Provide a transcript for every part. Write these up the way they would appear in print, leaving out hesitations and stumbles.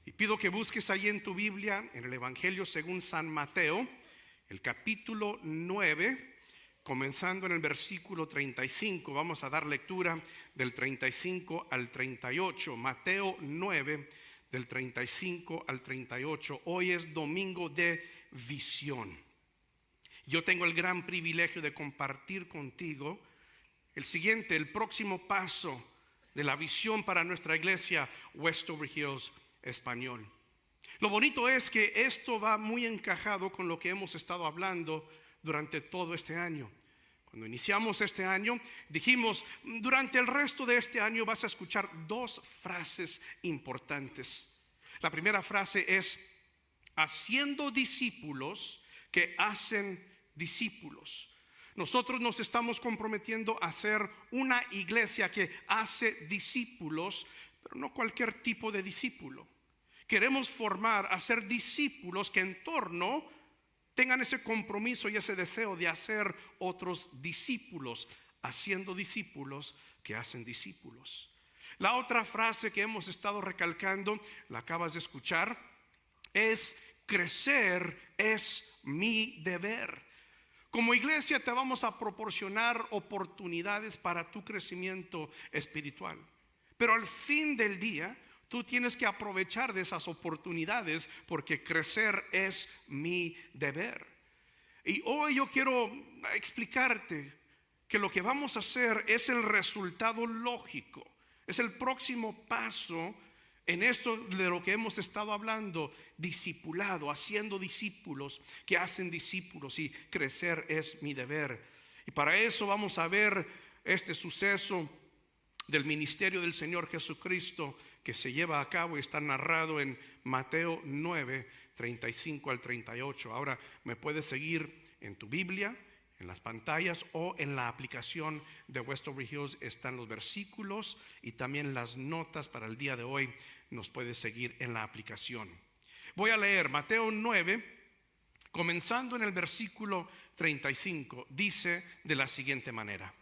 Y pido que busques ahí en tu Biblia, en el Evangelio según San Mateo, el capítulo 9, comenzando en el versículo 35. Vamos a dar lectura del 35 al 38. Mateo 9, del 35 al 38. Hoy es domingo de visión. Yo tengo el gran privilegio de compartir contigo el próximo paso de la visión para nuestra iglesia Westover Hills Español. Lo bonito es que esto va muy encajado con lo que hemos estado hablando durante todo este año. Cuando iniciamos este año, dijimos, durante el resto de este año vas a escuchar dos frases importantes. La primera frase es, haciendo discípulos que hacen discípulos. Nosotros nos estamos comprometiendo a ser una iglesia que hace discípulos, pero no cualquier tipo de discípulo. Queremos hacer discípulos que en torno tengan ese compromiso y ese deseo de hacer otros discípulos, haciendo discípulos que hacen discípulos. La otra frase que hemos estado recalcando, la acabas de escuchar, es crecer es mi deber. Como iglesia te vamos a proporcionar oportunidades para tu crecimiento espiritual, pero al fin del día tú tienes que aprovechar de esas oportunidades porque crecer es mi deber. Y hoy yo quiero explicarte que lo que vamos a hacer es el resultado lógico, es el próximo paso en esto de lo que hemos estado hablando, discipulado, haciendo discípulos que hacen discípulos, y crecer es mi deber. Y para eso vamos a ver este suceso del ministerio del Señor Jesucristo que se lleva a cabo y está narrado en Mateo 9, 35 al 38. Ahora me puedes seguir en tu Biblia, en las pantallas o en la aplicación de Westover Hills. Están los versículos y también las notas para el día de hoy. Nos puedes seguir en la aplicación. Voy a leer Mateo 9, comenzando en el versículo 35. Dice de la siguiente manera: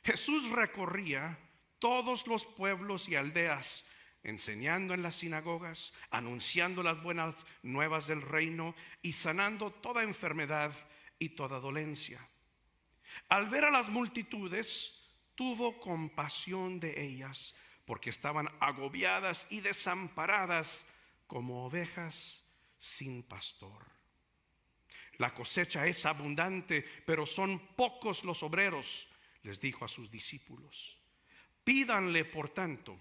Jesús recorría todos los pueblos y aldeas, enseñando en las sinagogas, anunciando las buenas nuevas del reino y sanando toda enfermedad y toda dolencia. Al ver a las multitudes, tuvo compasión de ellas, porque estaban agobiadas y desamparadas como ovejas sin pastor. La cosecha es abundante, pero son pocos los obreros, les dijo a sus discípulos. Pídanle, por tanto,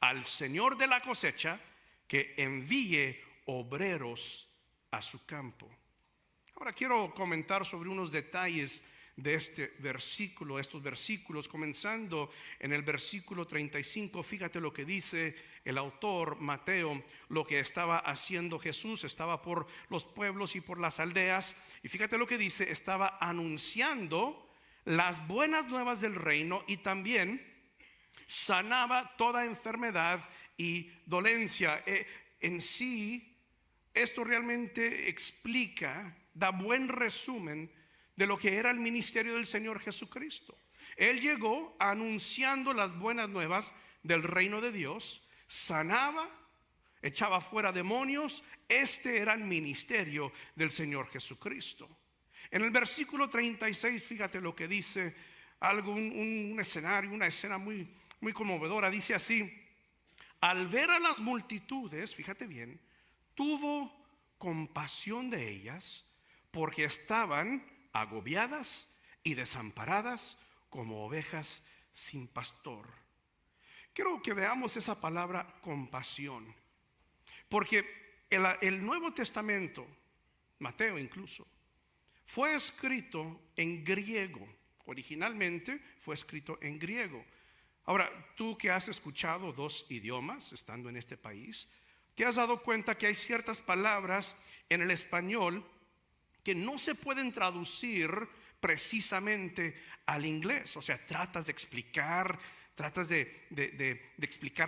al Señor de la cosecha que envíe obreros a su campo. Ahora quiero comentar sobre unos detalles de este versículo, estos versículos, comenzando en el versículo 35. Fíjate lo que dice el autor Mateo, lo que estaba haciendo Jesús. Estaba por los pueblos y por las aldeas, y fíjate lo que dice: estaba anunciando las buenas nuevas del reino y también sanaba toda enfermedad y dolencia. En sí, esto realmente explica, da buen resumen de lo que era el ministerio del Señor Jesucristo. Él llegó anunciando las buenas nuevas del reino de Dios, sanaba, echaba fuera demonios. Este era el ministerio del Señor Jesucristo. En el versículo 36, fíjate lo que dice, un escenario, una escena muy conmovedora. Dice así: al ver a las multitudes, fíjate bien, tuvo compasión de ellas, porque estaban agobiadas y desamparadas como ovejas sin pastor. Quiero que veamos esa palabra compasión, porque el Nuevo Testamento, Mateo incluso, fue escrito en griego. Originalmente fue escrito en griego. Ahora, tú que has escuchado dos idiomas estando en este país, te has dado cuenta que hay ciertas palabras en el español que no se pueden traducir precisamente al inglés. O sea, tratas de explicar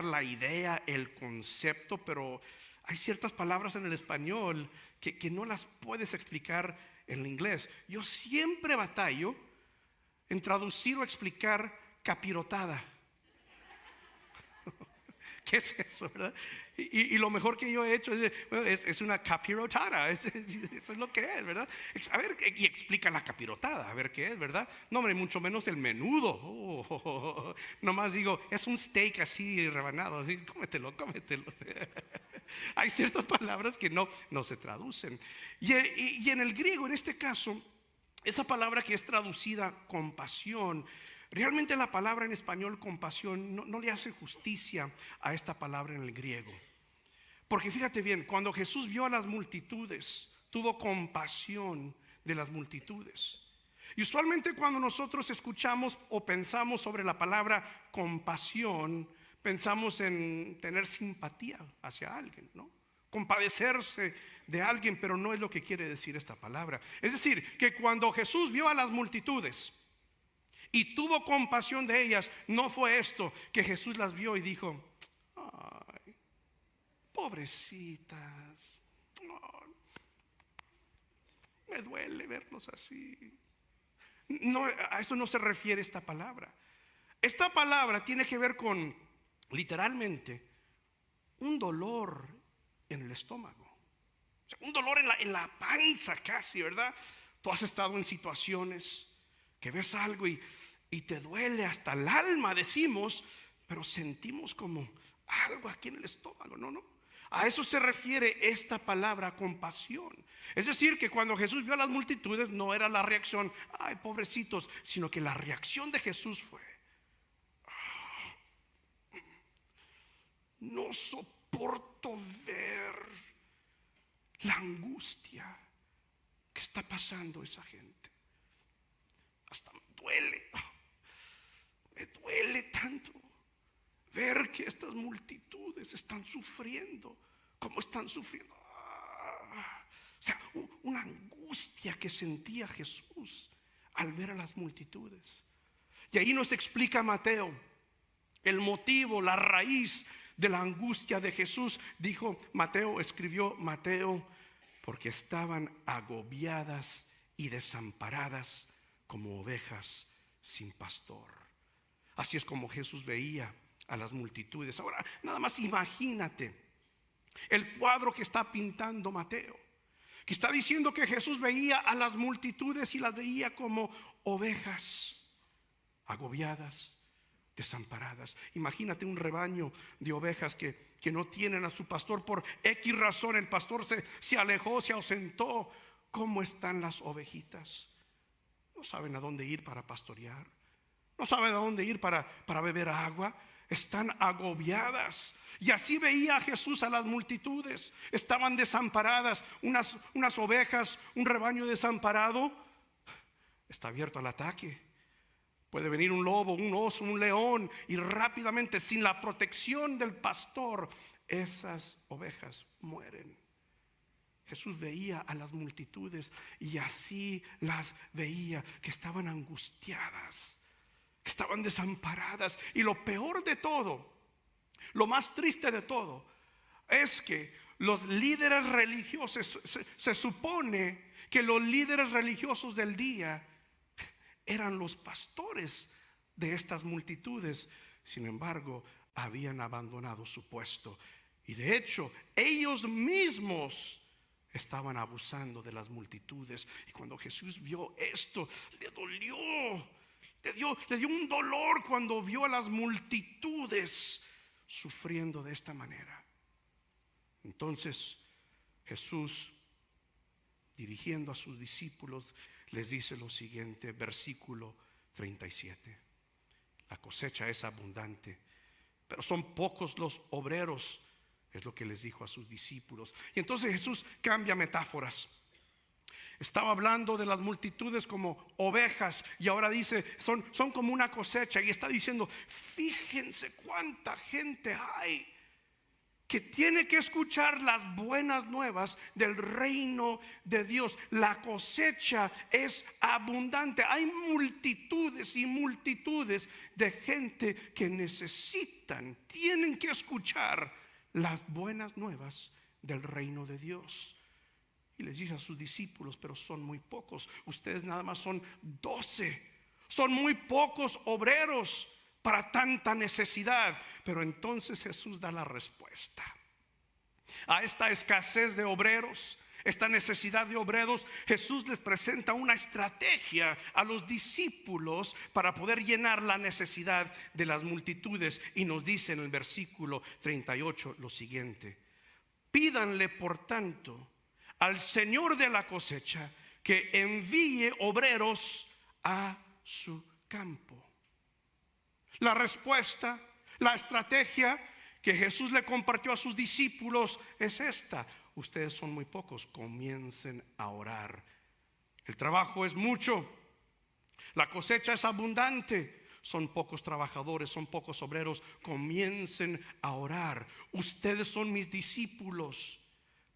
la idea, el concepto, pero hay ciertas palabras en el español que no las puedes explicar en el inglés. Yo siempre batallo en traducir o explicar capirotada. ¿Qué es eso, verdad? Y lo mejor que yo he hecho es una capirotada. Eso es lo que es, ¿verdad? A ver, y explica la capirotada, a ver qué es, ¿verdad? No, hombre, mucho menos el menudo. Nomás digo, es un steak así rebanado, así, cómetelo. Hay ciertas palabras que no se traducen. Y en el griego, en este caso, esa palabra que es traducida compasión, realmente la palabra en español compasión no le hace justicia a esta palabra en el griego. Porque fíjate bien, cuando Jesús vio a las multitudes, tuvo compasión de las multitudes. Y usualmente cuando nosotros escuchamos o pensamos sobre la palabra compasión, pensamos en tener simpatía hacia alguien, ¿no? Compadecerse de alguien, pero no es lo que quiere decir esta palabra. Es decir, que cuando Jesús vio a las multitudes y tuvo compasión de ellas, no fue esto, que Jesús las vio y dijo: ay, pobrecitas, oh, me duele verlos así. No, a esto no se refiere esta palabra. Esta palabra tiene que ver con, literalmente, un dolor en el estómago. O sea, un dolor en la panza casi, ¿verdad? Tú has estado en situaciones que ves algo y te duele hasta el alma, decimos, pero sentimos como algo aquí en el estómago, ¿no? A eso se refiere esta palabra compasión. Es decir, que cuando Jesús vio a las multitudes, no era la reacción, ay, pobrecitos, sino que la reacción de Jesús fue: no soporto ver la angustia que está pasando esa gente. Hasta me duele tanto ver que estas multitudes están sufriendo como están sufriendo. O sea, una angustia que sentía Jesús al ver a las multitudes. Y ahí nos explica Mateo el motivo, la raíz de la angustia de Jesús. Escribió Mateo, porque estaban agobiadas y desamparadas como ovejas sin pastor. Así es como Jesús veía a las multitudes. Ahora, nada más imagínate el cuadro que está pintando Mateo, que está diciendo que Jesús veía a las multitudes y las veía como ovejas agobiadas, desamparadas. Imagínate un rebaño de ovejas que no tienen a su pastor por X razón. El pastor se alejó, se ausentó. ¿Cómo están las ovejitas? No saben a dónde ir para pastorear, no saben a dónde ir para beber agua. Están agobiadas. Y así veía Jesús a las multitudes. Estaban desamparadas. Unas ovejas, un rebaño desamparado, está abierto al ataque. Puede venir un lobo, un oso, un león, y rápidamente, sin la protección del pastor, esas ovejas mueren. Jesús veía a las multitudes y así las veía, que estaban angustiadas, que estaban desamparadas. Y lo peor de todo, lo más triste de todo, es que los líderes religiosos, se supone que los líderes religiosos del día eran los pastores de estas multitudes. Sin embargo, habían abandonado su puesto, y de hecho ellos mismos estaban abusando de las multitudes. Y cuando Jesús vio esto, le dolió. Le dio un dolor cuando vio a las multitudes sufriendo de esta manera. Entonces Jesús, dirigiendo a sus discípulos, les dice lo siguiente, versículo 37: la cosecha es abundante, pero son pocos los obreros. Es lo que les dijo a sus discípulos. Y entonces Jesús cambia metáforas. Estaba hablando de las multitudes como ovejas, y ahora dice son como una cosecha. Y está diciendo: fíjense cuánta gente hay que tiene que escuchar las buenas nuevas del reino de Dios. La cosecha es abundante. Hay multitudes y multitudes de gente que tienen que escuchar las buenas nuevas del reino de Dios. Y les dice a sus discípulos: pero son muy pocos. Ustedes nada más son 12. Son muy pocos obreros para tanta necesidad? Pero entonces Jesús da la respuesta a esta escasez de obreros, esta necesidad de obreros. Jesús les presenta una estrategia a los discípulos para poder llenar la necesidad de las multitudes, y nos dice en el versículo 38 lo siguiente: pídanle por tanto al Señor de la cosecha que envíe obreros a su campo. La respuesta, la estrategia que Jesús le compartió a sus discípulos es esta: ustedes son muy pocos, comiencen a orar. El trabajo es mucho, la cosecha es abundante, son pocos trabajadores, son pocos obreros, comiencen a orar. Ustedes son mis discípulos,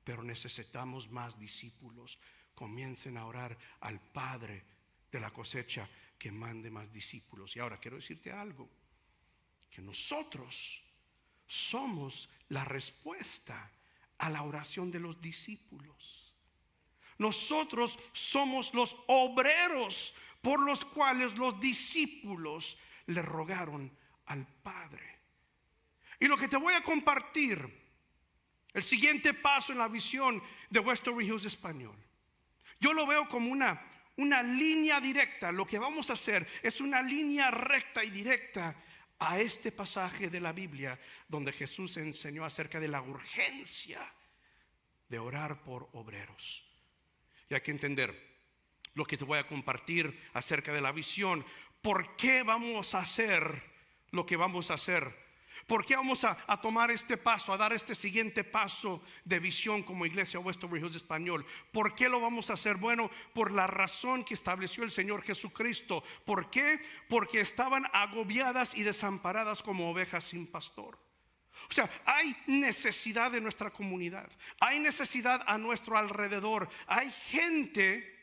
pero necesitamos más discípulos. Comiencen a orar al Padre de la cosecha que mande más discípulos. Y ahora quiero decirte algo, que nosotros somos la respuesta a la oración de los discípulos. Nosotros somos los obreros por los cuales los discípulos le rogaron al Padre. Y lo que te voy a compartir, el siguiente paso en la visión de Westover Hills Español, yo lo veo como una línea directa. Lo que vamos a hacer es una línea recta y directa a este pasaje de la Biblia donde Jesús enseñó acerca de la urgencia de orar por obreros. Y hay que entender lo que te voy a compartir acerca de la visión. ¿Por qué vamos a hacer lo que vamos a hacer? ¿Por qué vamos a tomar este paso, a dar este siguiente paso de visión como iglesia Westover Hills Español? ¿Por qué lo vamos a hacer? Bueno, por la razón que estableció el Señor Jesucristo. ¿Por qué? Porque estaban agobiadas y desamparadas como ovejas sin pastor. O sea, hay necesidad en nuestra comunidad, hay necesidad a nuestro alrededor, hay gente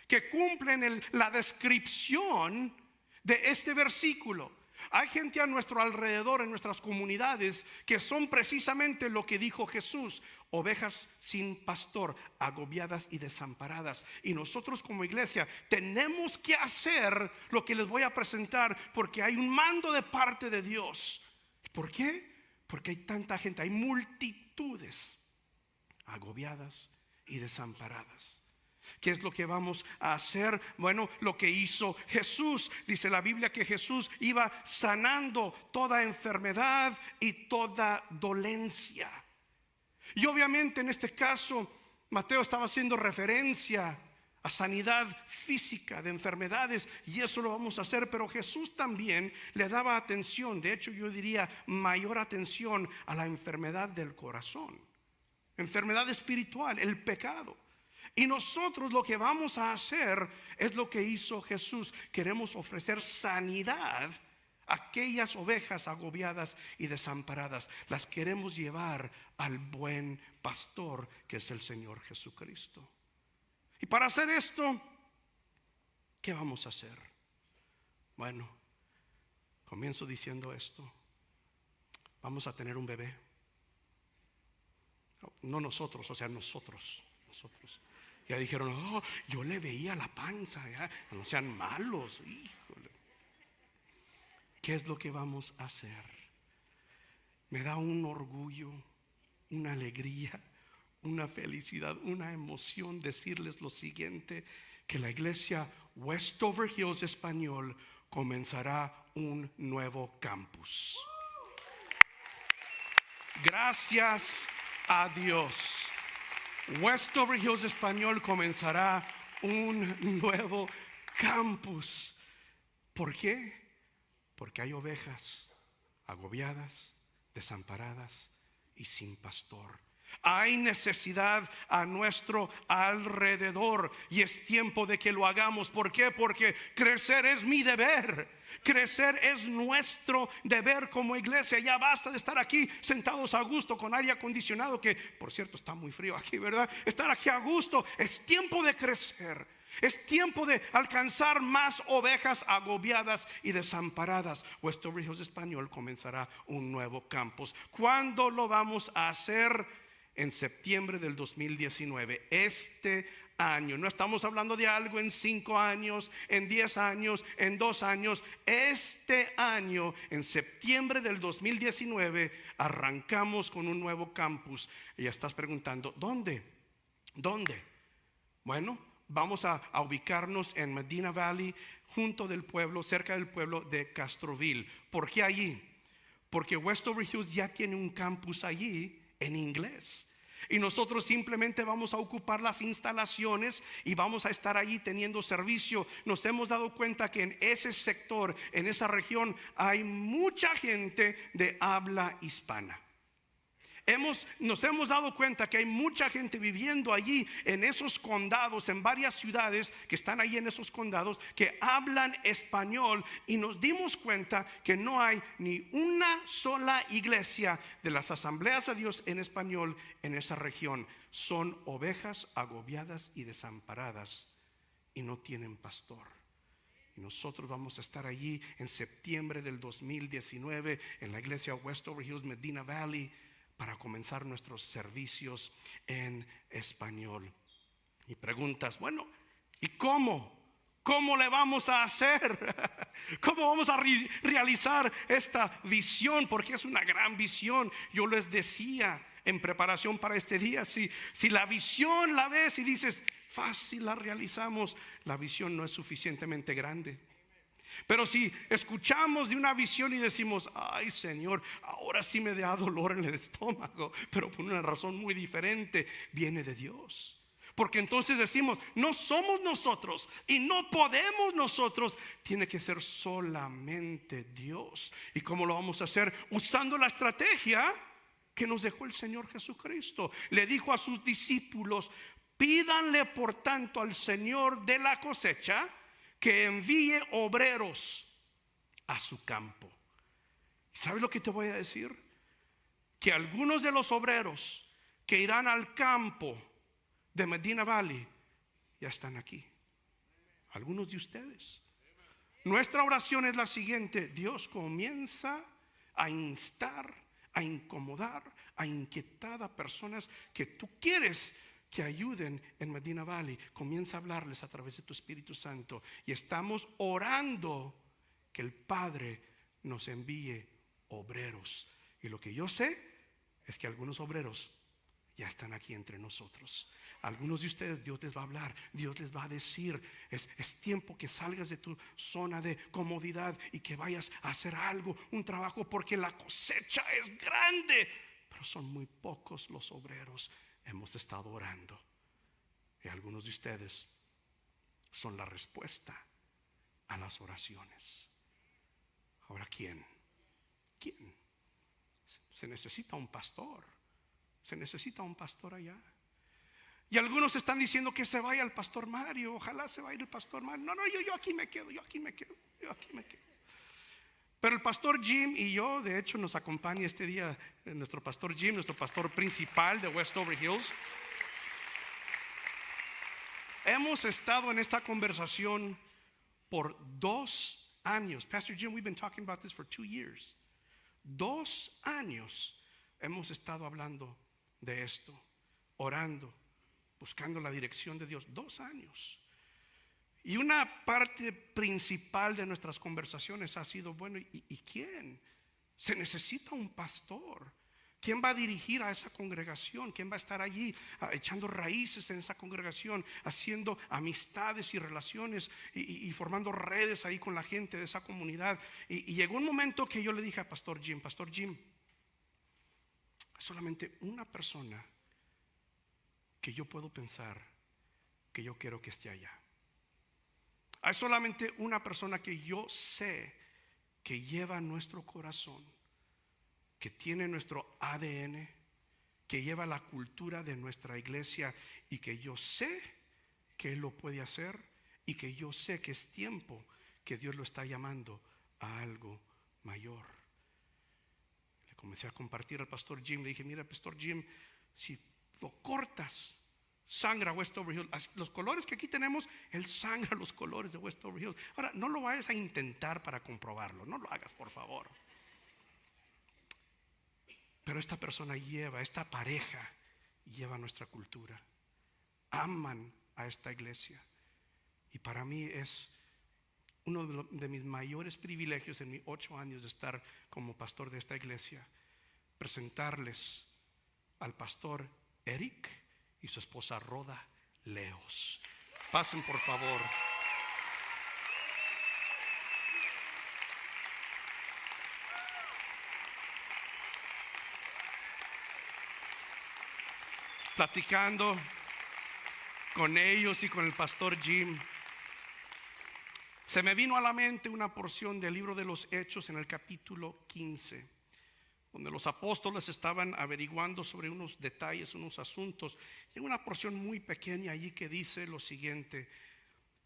que cumplen la descripción de este versículo. Hay gente a nuestro alrededor, en nuestras comunidades, que son precisamente lo que dijo Jesús: ovejas sin pastor, agobiadas y desamparadas. Y nosotros como iglesia tenemos que hacer lo que les voy a presentar, porque hay un mando de parte de Dios. ¿Por qué? Porque hay tanta gente, hay multitudes agobiadas y desamparadas. ¿Qué es lo que vamos a hacer? Bueno, lo que hizo Jesús. Dice la Biblia que Jesús iba sanando toda enfermedad y toda dolencia. Y obviamente en este caso Mateo estaba haciendo referencia a sanidad física de enfermedades, y eso lo vamos a hacer. Pero Jesús también le daba atención, de hecho yo diría mayor atención, a la enfermedad del corazón, enfermedad espiritual, el pecado. Y nosotros lo que vamos a hacer es lo que hizo Jesús. Queremos ofrecer sanidad a aquellas ovejas agobiadas y desamparadas. Las queremos llevar al buen pastor, que es el Señor Jesucristo. Y para hacer esto, ¿qué vamos a hacer? Bueno, comienzo diciendo esto: vamos a tener un bebé. No nosotros, o sea, nosotros. Ya dijeron: oh, yo le veía la panza, ya, no sean malos, híjole. ¿Qué es lo que vamos a hacer? Me da un orgullo, una alegría, una felicidad, una emoción decirles lo siguiente: que la iglesia Westover Hills Español comenzará un nuevo campus. Gracias a Dios, Westover Hills Español comenzará un nuevo campus. ¿Por qué? Porque hay ovejas agobiadas, desamparadas y sin pastor. Hay necesidad a nuestro alrededor y es tiempo de que lo hagamos. ¿Por qué? Porque crecer es mi deber. Crecer es nuestro deber como iglesia. Ya basta de estar aquí sentados a gusto con aire acondicionado, que por cierto está muy frío aquí, ¿verdad? Estar aquí a gusto. Es tiempo de crecer. Es tiempo de alcanzar más ovejas agobiadas y desamparadas. Westover Hills Español comenzará un nuevo campus. ¿Cuándo lo vamos a hacer? En septiembre del 2019. Este año. No estamos hablando de algo en 5 años, en 10 años, en 2 años. Este año, en septiembre del 2019, arrancamos con un nuevo campus. Y ya estás preguntando, ¿dónde? ¿Dónde? Bueno, vamos a ubicarnos en Medina Valley, junto del pueblo, cerca del pueblo de Castroville. ¿Por qué allí? Porque Westover Hills ya tiene un campus allí en inglés. Y nosotros simplemente vamos a ocupar las instalaciones y vamos a estar allí teniendo servicio. Nos hemos dado cuenta que en ese sector, en esa región, hay mucha gente de habla hispana. Nos hemos dado cuenta que hay mucha gente viviendo allí en esos condados, en varias ciudades que están ahí en esos condados, que hablan español, y nos dimos cuenta que no hay ni una sola iglesia de las Asambleas de Dios en español en esa región. Son ovejas agobiadas y desamparadas y no tienen pastor. Y nosotros vamos a estar allí en septiembre del 2019 en la iglesia Westover Hills, Medina Valley, para comenzar nuestros servicios en español. Y preguntas, bueno, ¿y cómo? ¿Cómo le vamos a hacer? ¿Cómo vamos a realizar esta visión? Porque es una gran visión. Yo les decía en preparación para este día, si la visión la ves y dices, fácil la realizamos, la visión no es suficientemente grande. Pero si escuchamos de una visión y decimos, ay Señor, ahora sí me da dolor en el estómago, pero por una razón muy diferente, viene de Dios. Porque entonces decimos, no somos nosotros y no podemos nosotros, tiene que ser solamente Dios. ¿Y cómo lo vamos a hacer? Usando la estrategia que nos dejó el Señor Jesucristo. Le dijo a sus discípulos, pídanle por tanto al Señor de la cosecha que envíe obreros a su campo. ¿Sabes lo que te voy a decir? Que algunos de los obreros que irán al campo de Medina Valley ya están aquí. Algunos de ustedes. Nuestra oración es la siguiente: Dios comienza a instar, a incomodar, a inquietar a personas que tú quieres que ayuden en Medina Valley. Comienza a hablarles a través de tu Espíritu Santo, y estamos orando que el Padre nos envíe obreros. Y lo que yo sé es que algunos obreros ya están aquí entre nosotros. Algunos de ustedes Dios les va a hablar, Dios les va a decir, es tiempo que salgas de tu zona de comodidad y que vayas a hacer algo, un trabajo, porque la cosecha es grande, pero son muy pocos los obreros. Hemos estado orando y algunos de ustedes son la respuesta a las oraciones. Ahora, ¿quién? Se necesita un pastor. Se necesita un pastor allá. Y algunos están diciendo que se vaya el pastor Mario. Ojalá se vaya el pastor Mario. No, yo aquí me quedo. Pero el pastor Jim y yo, de hecho, nos acompaña este día nuestro pastor Jim, nuestro pastor principal de Westover Hills. Hemos estado en esta conversación por 2 años. Pastor Jim, we've been talking about this for 2 years. 2 años hemos estado hablando de esto, orando, buscando la dirección de Dios. 2 años. Y una parte principal de nuestras conversaciones ha sido, bueno, ¿y quién? Se necesita un pastor. ¿Quién va a dirigir a esa congregación? ¿Quién va a estar allí echando raíces en esa congregación, haciendo amistades y relaciones y formando redes ahí con la gente de esa comunidad? Y llegó un momento que yo le dije a Pastor Jim, solamente una persona que yo puedo pensar que yo quiero que esté allá. Hay solamente una persona que yo sé que lleva nuestro corazón, que tiene nuestro ADN, que lleva la cultura de nuestra iglesia, y que yo sé que Él lo puede hacer, y que yo sé que es tiempo que Dios lo está llamando a algo mayor. Le comencé a compartir al pastor Jim. Le dije, mira, pastor Jim, si lo cortas, sangra Westover Hills. Los colores que aquí tenemos, Él sangra los colores de Westover Hills. Ahora, no lo vayas a intentar para comprobarlo. No lo hagas, por favor. Pero esta pareja lleva nuestra cultura. Aman a esta iglesia. Y para mí es uno de mis mayores privilegios en mis 8 años de estar como pastor de esta iglesia, presentarles al pastor Eric y su esposa Rhoda Leos. Pasen por favor. Platicando con ellos y con el pastor Jim, se me vino a la mente una porción del libro de los Hechos en el capítulo 15, donde los apóstoles estaban averiguando sobre unos detalles, unos asuntos. Y hay una porción muy pequeña allí que dice lo siguiente: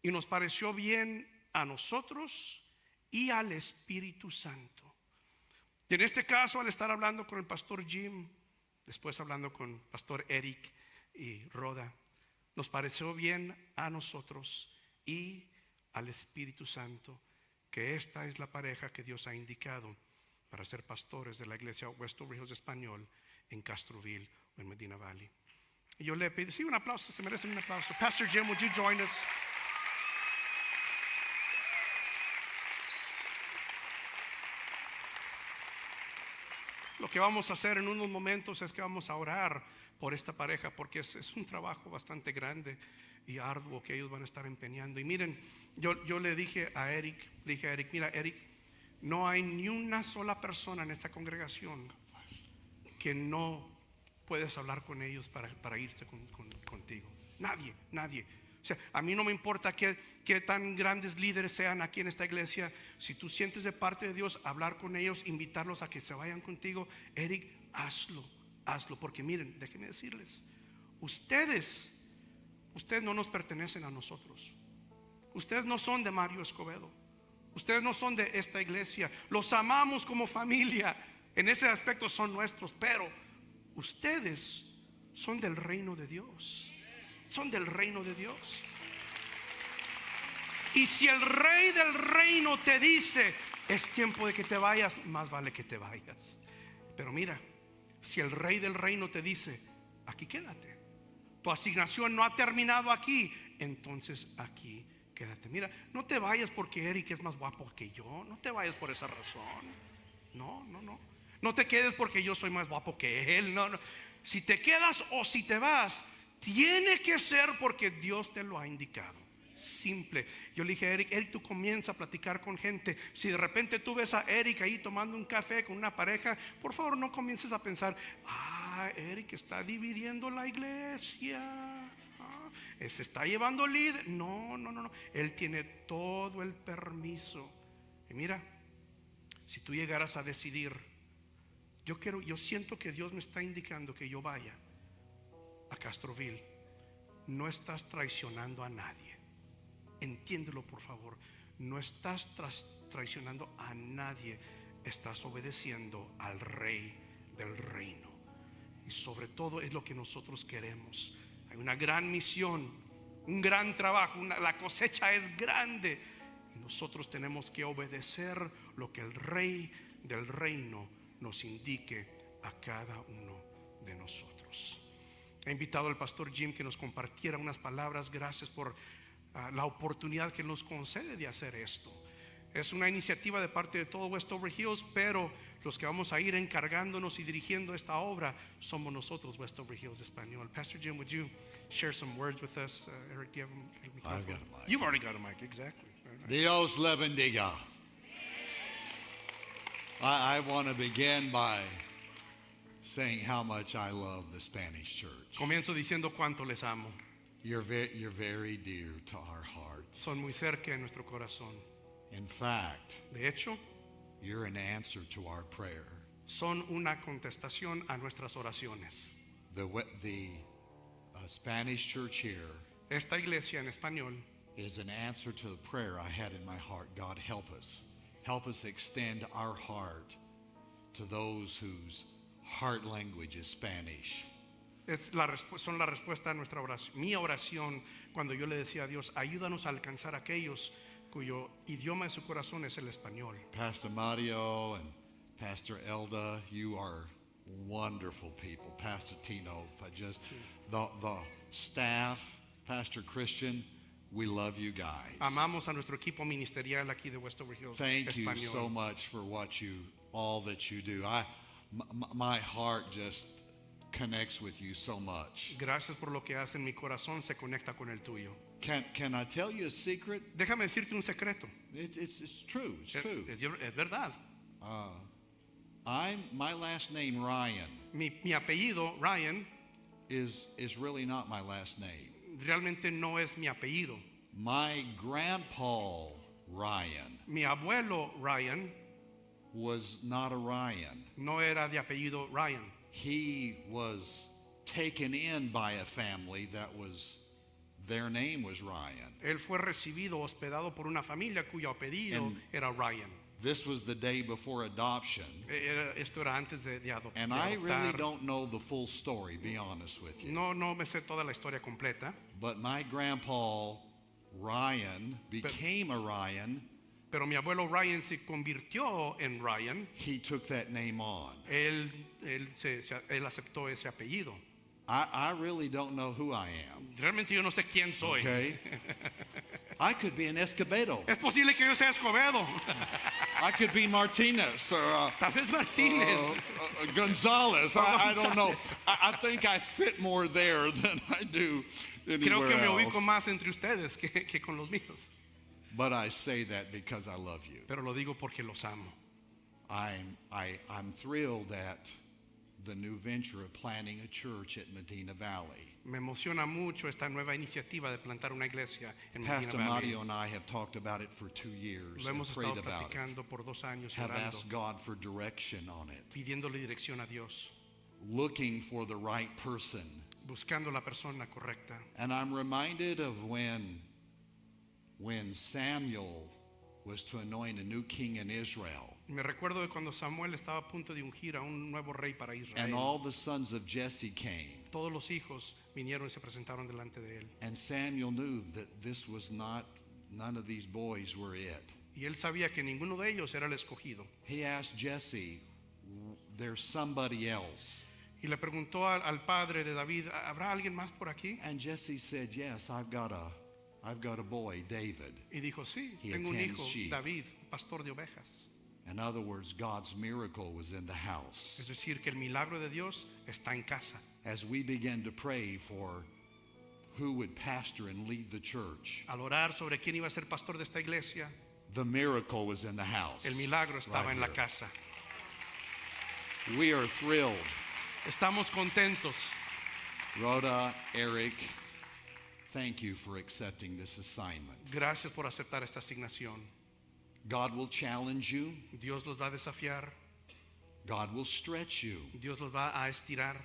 y nos pareció bien a nosotros y al Espíritu Santo. Y en este caso, al estar hablando con el pastor Jim, después hablando con pastor Eric y Rhoda, nos pareció bien a nosotros y al Espíritu Santo que esta es la pareja que Dios ha indicado para ser pastores de la iglesia Westover Hills Español en Castroville o en Medina Valley. Y yo le pedí, sí, un aplauso, se merecen un aplauso. Pastor Jim, would you join us? Lo que vamos a hacer en unos momentos es que vamos a orar por esta pareja, porque es un trabajo bastante grande y arduo que ellos van a estar empeñando. Y miren, yo le dije a Eric, mira Eric, no hay ni una sola persona en esta congregación que no puedes hablar con ellos para irse contigo. Nadie. O sea, a mí no me importa qué tan grandes líderes sean aquí en esta iglesia. Si tú sientes de parte de Dios hablar con ellos, invitarlos a que se vayan contigo, Eric, hazlo, porque miren, déjenme decirles, ustedes no nos pertenecen a nosotros. Ustedes no son de Mario Escobedo. Ustedes no son de esta iglesia. Los amamos como familia. En ese aspecto son nuestros, pero ustedes son del reino de Dios. Son del reino de Dios. Y si el rey del reino te dice es tiempo de que te vayas, más vale que te vayas. Pero mira, si el rey del reino te dice aquí quédate, tu asignación no ha terminado aquí, entonces aquí quédate. Mira, no te vayas porque Eric es más guapo que yo. No te vayas por esa razón. No te quedes porque yo soy más guapo que él. No. Si te quedas o si te vas, tiene que ser porque Dios te lo ha indicado. Simple. Yo le dije a Eric, tú comienza a platicar con gente. Si de repente tú ves a Eric ahí tomando un café con una pareja, por favor no comiences a pensar, Eric está dividiendo la iglesia, se está llevando líder. No. Él tiene todo el permiso. Y mira, si tú llegaras a decidir, yo siento que Dios me está indicando que yo vaya a Castroville, no estás traicionando a nadie. Entiéndelo por favor. No estás traicionando a nadie. Estás obedeciendo al rey del reino. Y sobre todo es lo que nosotros queremos. Hay una gran misión, un gran trabajo, la cosecha es grande. Y nosotros tenemos que obedecer lo que el rey del reino nos indique a cada uno de nosotros. He invitado al pastor Jim que nos compartiera unas palabras. Gracias por la oportunidad que nos concede de hacer esto. Es una iniciativa de parte de todo Westover Hills, pero los que vamos a ir encargándonos y dirigiendo esta obra somos nosotros, Westover Hills Español. Pastor Jim, would you share some words with us? Eric, do you have a microphone? I've got a mic. You've already got a mic, exactly. Right. Dios le bendiga. I want to begin by saying how much I love the Spanish church. Comienzo diciendo cuánto les amo. You're very dear to our hearts. Son muy cerca de nuestro corazón. In fact, De hecho, you're an answer to our prayer. son una contestación a nuestras oraciones. The Spanish church here Esta iglesia en español is an answer to the prayer I had in my heart. God, help us. Help us extend our heart to those whose heart language is Spanish. son la respuesta a nuestra oración. Mi oración cuando yo le decía a Dios, ayúdanos a alcanzar a aquellos cuyo idioma de su corazón es el español. Pastor Mario and Pastor Elda, you are wonderful people. Pastor Tino, but just the staff, Pastor Christian, we love you guys. Amamos a nuestro equipo ministerial aquí de Westover Hills Thank you Español. so much for all that you do. My heart just connects with you so much. Gracias por lo que hacen. Mi corazón se conecta con el tuyo. Can I tell you a secret? Déjame decirte un secreto. It's true. It's true. Es verdad. My last name Ryan Mi apellido, Ryan, is really not my last name. realmente no es mi apellido. My grandpa Ryan Mi abuelo, Ryan, was not a Ryan. no era de apellido Ryan. He was taken in by a family that was, their name was Ryan. Él fue recibido, hospedado por una familia cuyo apellido era Ryan. This was the day before adoption. Esto era antes de And I really don't know the full story, be honest with you. No me sé toda la historia completa, But my grandpa Ryan became a Ryan. pero mi abuelo Ryan se convirtió en Ryan. He took that name on. Él aceptó ese apellido. I really don't know who I am. Realmente yo no sé quién soy. Okay? I could be an Escobedo. Es posible que yo sea Escobedo, I could be Martinez or tal vez Martínez. Gonzalez. I don't know. I think I fit more there than I do Creo anywhere que me else. ubico más entre ustedes que con los míos. But I say that because I love you. Pero lo digo porque los amo. I'm thrilled at the new venture of planting a church at Medina Valley. Me emociona mucho esta nueva iniciativa de plantar una iglesia en Medina Pastor Valley. Mario and I have talked about it for 2 years Lo and hemos prayed estado about it. platicando por 2 años, Have orando, asked God for direction on it. pidiéndole dirección a Dios, Looking for the right person. buscando la persona correcta. And I'm reminded of when Samuel was to anoint a new king in Israel. Me recuerdo de cuando Samuel estaba a punto de ungir a un nuevo rey para And Israel. all the sons of Jesse came. Todos los hijos vinieron y se presentaron delante de él. And Samuel knew that this was not, none of these boys were it. Y él sabía que ninguno de ellos era el escogido. He asked Jesse, there's somebody else. Y le preguntó al padre de David, ¿habrá alguien más por aquí? And Jesse said, yes, I've got a boy, David. Y dijo, sí, He tengo un attends hijo, sheep. David, pastor de ovejas. In other words, God's miracle was in the house. Es decir, que el milagro de Dios está en casa. As we began to pray for who would pastor and lead the church, Al orar sobre quién iba a ser pastor de esta iglesia, the miracle was in the house. el milagro estaba right en la here. casa. We are thrilled. Estamos contentos. Rhoda, Eric, thank you for accepting this assignment. Gracias por aceptar esta asignación. God will challenge you. Dios los va a desafiar. God will stretch you. Dios los va a estirar.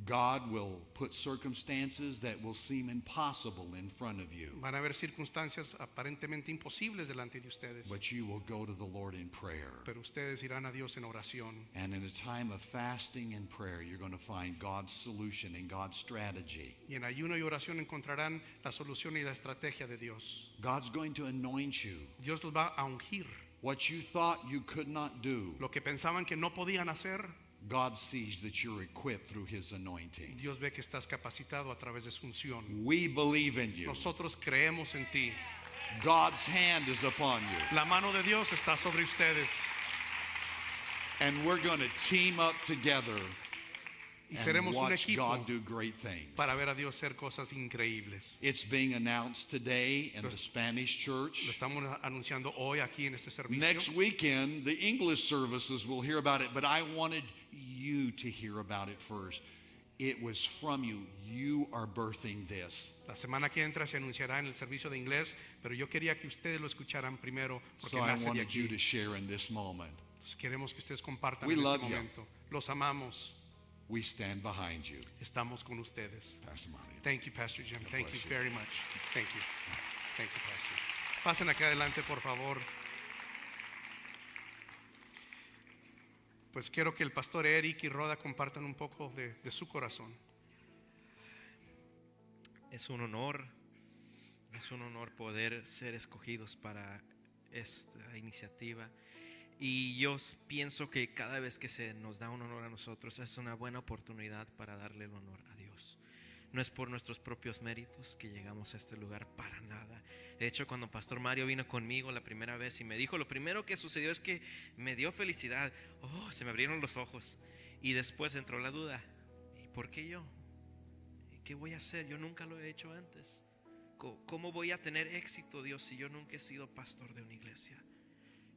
God will put circumstances that will seem impossible in front of you. Van a haber circunstancias aparentemente imposibles delante de ustedes. But you will go to the Lord in prayer. Pero ustedes irán a Dios en oración. And in a time of fasting and prayer, you're going to find God's solution and God's strategy. Y en ayuno y oración encontrarán la solución y la estrategia de Dios. God's going to anoint you. Dios los va a ungir. What you thought you could not do, Lo que pensaban que no podían hacer, God sees that you're equipped through His anointing. Dios ve que estás capacitado a través de su unción. We believe in you. Nosotros creemos en ti. God's hand is upon you. La mano de Dios está sobre ustedes. And we're going to team up together Y and seremos un watch equipo God do great things. para ver a Dios hacer cosas increíbles. It's being announced today in Lo- the Spanish Lo church. estamos anunciando hoy aquí en este servicio. Next weekend, the English services will hear about it, but I wanted you to hear about it first. It was from you. You are birthing this. La semana que entra se anunciará en el servicio de inglés, pero yo quería que ustedes lo escucharan primero porque So I nace de wanted you aquí. to share in this moment. Entonces queremos que ustedes compartan We en love este you. momento. Los amamos. We stand behind you. Estamos con ustedes. Pastor Mario. Thank you, Pastor Jim. Thank you bless you. very much. Thank you. Thank you, Pastor. Pasen acá adelante, por favor. Pues quiero que el pastor Eric y Rhoda compartan un poco de su corazón. Es un honor poder ser escogidos para esta iniciativa. Y yo pienso que cada vez que se nos da un honor a nosotros es una buena oportunidad para darle el honor a Dios. No es por nuestros propios méritos que llegamos a este lugar, para nada. De hecho, cuando Pastor Mario vino conmigo la primera vez y me dijo, lo primero que sucedió es que me dio felicidad. Oh, se me abrieron los ojos. Y después entró la duda. ¿Y por qué yo? ¿Qué voy a hacer? Yo nunca lo he hecho antes. ¿Cómo voy a tener éxito, Dios, si yo nunca he sido pastor de una iglesia?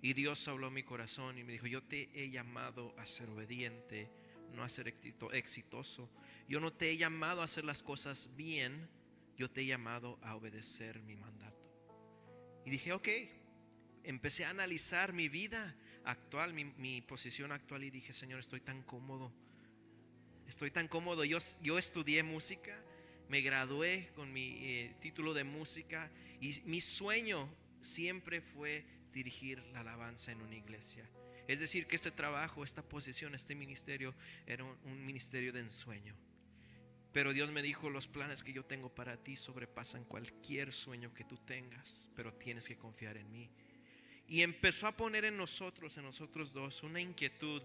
Y Dios habló a mi corazón y me dijo, yo te he llamado a ser obediente, no a ser exitoso. Yo no te he llamado a hacer las cosas bien, yo te he llamado a obedecer mi mandato. Y dije, ok. Empecé a analizar mi vida actual, mi posición actual, y dije, Señor, estoy tan cómodo. Estoy tan cómodo. Yo estudié música, me gradué con mi título de música, y mi sueño siempre fue dirigir la alabanza en una iglesia. Es decir, que este trabajo, esta posición, este ministerio era un ministerio de ensueño. Pero Dios me dijo, los planes que yo tengo para ti sobrepasan cualquier sueño que tú tengas, pero tienes que confiar en mí. Y empezó a poner en nosotros dos, una inquietud.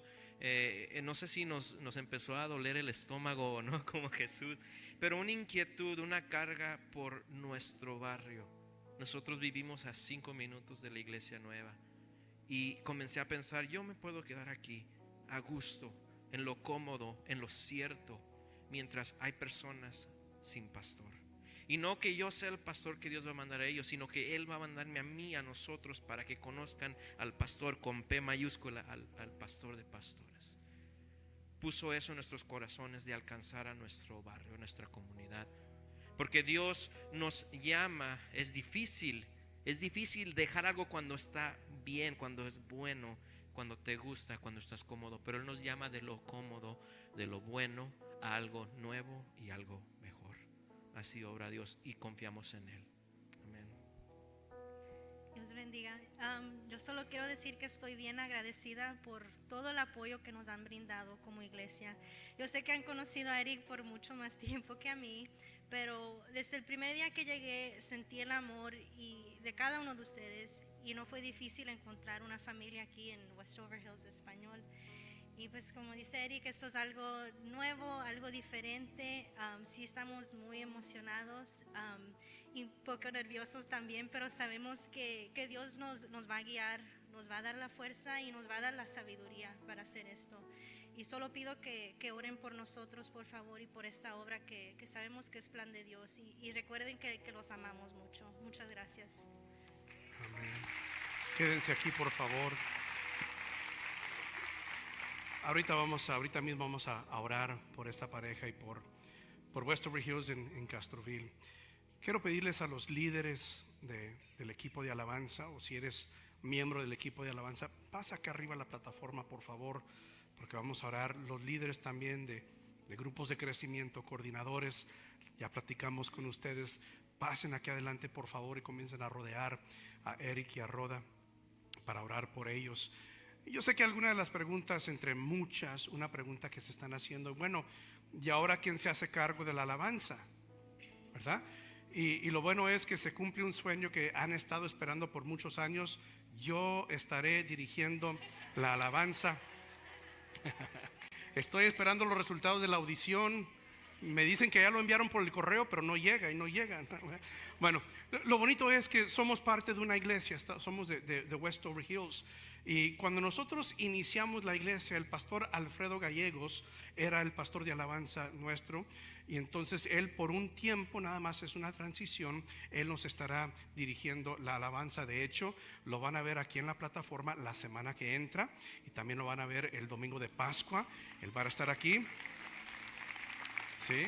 No sé si nos empezó a doler el estómago o no, como Jesús, pero una inquietud, una carga por nuestro barrio. Nosotros vivimos a 5 minutos de la iglesia nueva, y comencé a pensar, yo me puedo quedar aquí a gusto, en lo cómodo, en lo cierto, mientras hay personas sin pastor. Y no que yo sea el pastor que Dios va a mandar a ellos, sino que Él va a mandarme a mí, a nosotros, para que conozcan al pastor con P mayúscula, al pastor de pastores. Puso eso en nuestros corazones, de alcanzar a nuestro barrio, a nuestra comunidad. Porque Dios nos llama. Es difícil dejar algo cuando está bien, cuando es bueno, cuando te gusta, cuando estás cómodo. Pero Él nos llama de lo cómodo, de lo bueno, a algo nuevo y algo mejor. Así obra Dios y confiamos en Él. Amén. Dios bendiga. Yo solo quiero decir que estoy bien agradecida por todo el apoyo que nos han brindado como iglesia. Yo sé que han conocido a Eric por mucho más tiempo que a mí, pero desde el primer día que llegué sentí el amor de cada uno de ustedes, y no fue difícil encontrar una familia aquí en Westover Hills Español. Y pues como dice Eric, esto es algo nuevo, algo diferente. Sí estamos muy emocionados y un poco nerviosos también, pero sabemos que Dios nos va a guiar, nos va a dar la fuerza y nos va a dar la sabiduría para hacer esto. Y solo pido que oren por nosotros, por favor, y por esta obra que sabemos que es plan de Dios. Y recuerden que los amamos mucho. Muchas gracias. Amén. Quédense aquí, por favor. Ahorita mismo vamos a orar por esta pareja y por Westover Hills en Castroville. Quiero pedirles a los líderes del equipo de alabanza, o si eres miembro del equipo de alabanza, pasa acá arriba a la plataforma, por favor, porque vamos a orar. Los líderes también de grupos de crecimiento, coordinadores, ya platicamos con ustedes. Pasen aquí adelante, por favor, y comiencen a rodear a Eric y a Rhoda para orar por ellos. Yo sé que algunas de las preguntas, entre muchas, una pregunta que se están haciendo, bueno, ¿y ahora quién se hace cargo de la alabanza? ¿Verdad? Y lo bueno es que se cumple un sueño que han estado esperando por muchos años. Yo estaré dirigiendo la alabanza. Estoy esperando los resultados de la audición. Me dicen que ya lo enviaron por el correo, pero no llega y no llegan. Bueno, lo bonito es que somos parte de una iglesia, somos de Westover Hills. Y cuando nosotros iniciamos la iglesia, el pastor Alfredo Gallegos era el pastor de alabanza nuestro. Y entonces él, por un tiempo, nada más es una transición, él nos estará dirigiendo la alabanza. De hecho, lo van a ver aquí en la plataforma la semana que entra, y también lo van a ver el domingo de Pascua. Él va a estar aquí. Sí.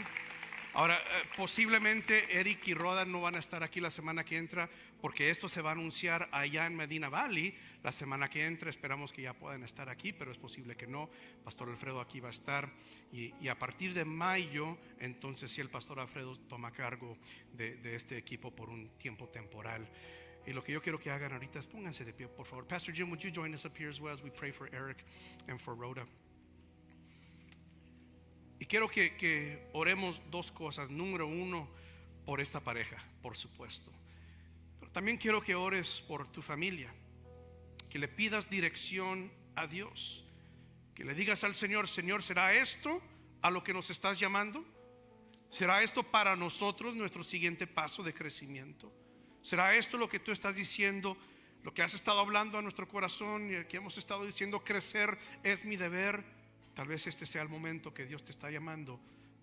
Ahora, posiblemente Eric y Rhoda no van a estar aquí la semana que entra, porque esto se va a anunciar allá en Medina Valley la semana que entra. Esperamos que ya puedan estar aquí, pero es posible que no. Pastor Alfredo aquí va a estar, y a partir de mayo, entonces sí, el pastor Alfredo toma cargo de este equipo por un tiempo temporal. Y lo que yo quiero que hagan ahorita es pónganse de pie, por favor. Pastor Jim, would you join us up here as well as we pray for Eric and for Rhoda? Y quiero que oremos dos cosas. Número uno, por esta pareja, por supuesto. Pero también quiero que ores por tu familia, que le pidas dirección a Dios, que le digas al Señor: Señor, ¿será esto a lo que nos estás llamando? ¿Será esto para nosotros nuestro siguiente paso de crecimiento? ¿Será esto lo que tú estás diciendo, lo que has estado hablando a nuestro corazón y que hemos estado diciendo, crecer es mi deber? Tal vez este sea el momento que Dios te está llamando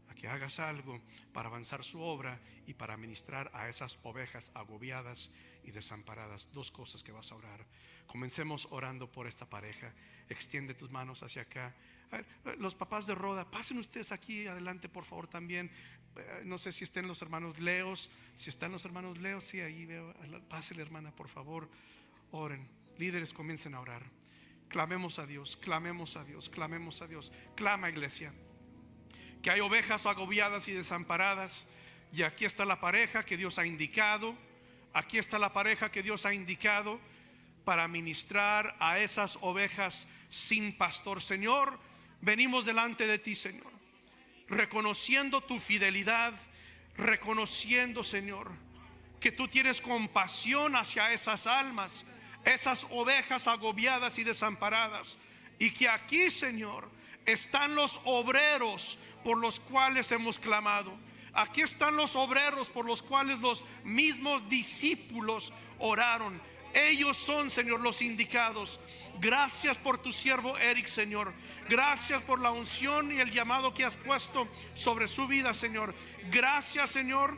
a que hagas algo para avanzar su obra y para ministrar a esas ovejas agobiadas y desamparadas. Dos cosas que vas a orar. Comencemos orando por esta pareja. Extiende tus manos hacia acá. A ver, los papás de Roda, pasen ustedes aquí adelante, por favor, también. No sé si estén los hermanos Leos. Si están los hermanos Leos, sí, ahí veo. Pásele, hermana, por favor. Oren. Líderes, comiencen a orar. Clamemos a Dios, clamemos a Dios, clamemos a Dios. Clama, iglesia, que hay ovejas agobiadas y desamparadas. Y aquí está la pareja que Dios ha indicado. Aquí está la pareja que Dios ha indicado para ministrar a esas ovejas sin pastor. Señor, venimos delante de ti, Señor, reconociendo tu fidelidad, reconociendo, Señor, que tú tienes compasión hacia esas almas, esas ovejas agobiadas y desamparadas, y que aquí, Señor, están los obreros por los cuales hemos clamado. Aquí están los obreros por los cuales los mismos discípulos oraron. Ellos son, Señor, los indicados. Gracias por tu siervo Eric, Señor. Gracias por la unción y el llamado que has puesto sobre su vida, Señor. Gracias, Señor,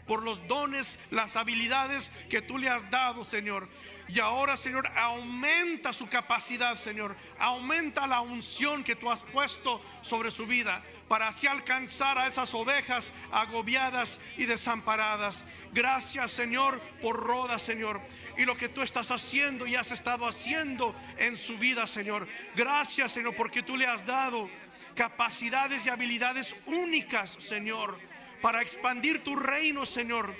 por los dones, las habilidades que tú le has dado, Señor. Y ahora, Señor, aumenta su capacidad, Señor. Aumenta la unción que tú has puesto sobre su vida, para así alcanzar a esas ovejas agobiadas y desamparadas. Gracias, Señor, por Roda, Señor, y lo que tú estás haciendo y has estado haciendo en su vida, Señor. Gracias, Señor, porque tú le has dado capacidades y habilidades únicas, Señor, para expandir tu reino, Señor.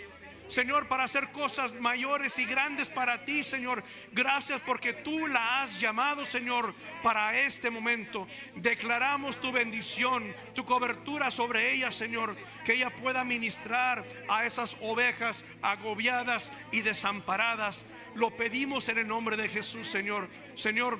Señor, para hacer cosas mayores y grandes para ti, Señor. Gracias porque tú la has llamado, Señor, para este momento. Declaramos tu bendición, tu cobertura sobre ella, Señor, que ella pueda ministrar a esas ovejas agobiadas y desamparadas. Lo pedimos en el nombre de Jesús, Señor. Señor,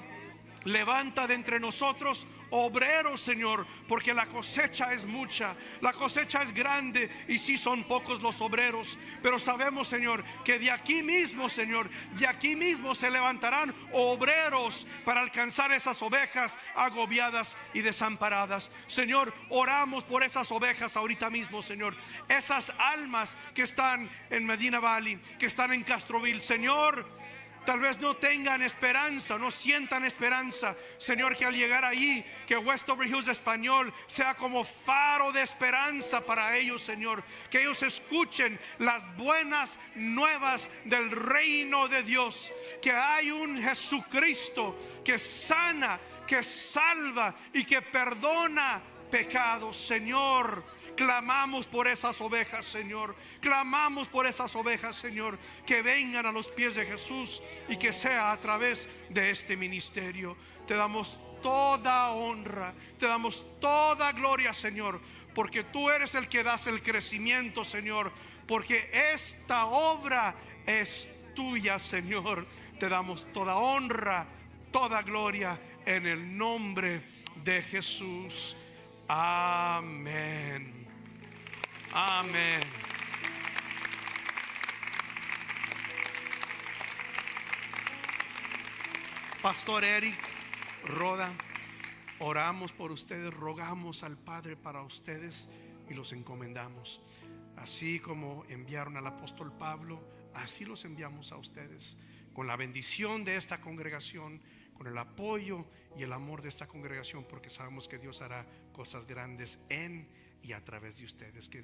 levanta de entre nosotros obreros, Señor, porque la cosecha es mucha, la cosecha es grande y sí son pocos los obreros, pero sabemos, Señor, que de aquí mismo, Señor, de aquí mismo se levantarán obreros para alcanzar esas ovejas agobiadas y desamparadas. Señor, oramos por esas ovejas ahorita mismo, Señor, esas almas que están en Medina Valley, que están en Castroville, Señor. Tal vez no tengan esperanza, no sientan esperanza, Señor, que al llegar ahí, que Westover Hills Español sea como faro de esperanza para ellos, Señor. Que ellos escuchen las buenas nuevas del reino de Dios, que hay un Jesucristo que sana, que salva y que perdona pecados, Señor. Clamamos por esas ovejas, Señor. Clamamos por esas ovejas, Señor, que vengan a los pies de Jesús y que sea a través de este ministerio. Te damos toda honra, te damos toda gloria, Señor, porque tú eres el que das el crecimiento, Señor, porque esta obra es tuya, Señor. Te damos toda honra, toda gloria en el nombre de Jesús. Amén. Amén. Pastor Eric, Roda, oramos por ustedes, rogamos al Padre para ustedes y los encomendamos. Así como enviaron al apóstol Pablo, así los enviamos a ustedes, con la bendición de esta congregación, con el apoyo y el amor de esta congregación, porque sabemos que Dios hará cosas grandes en y a través de ustedes. Que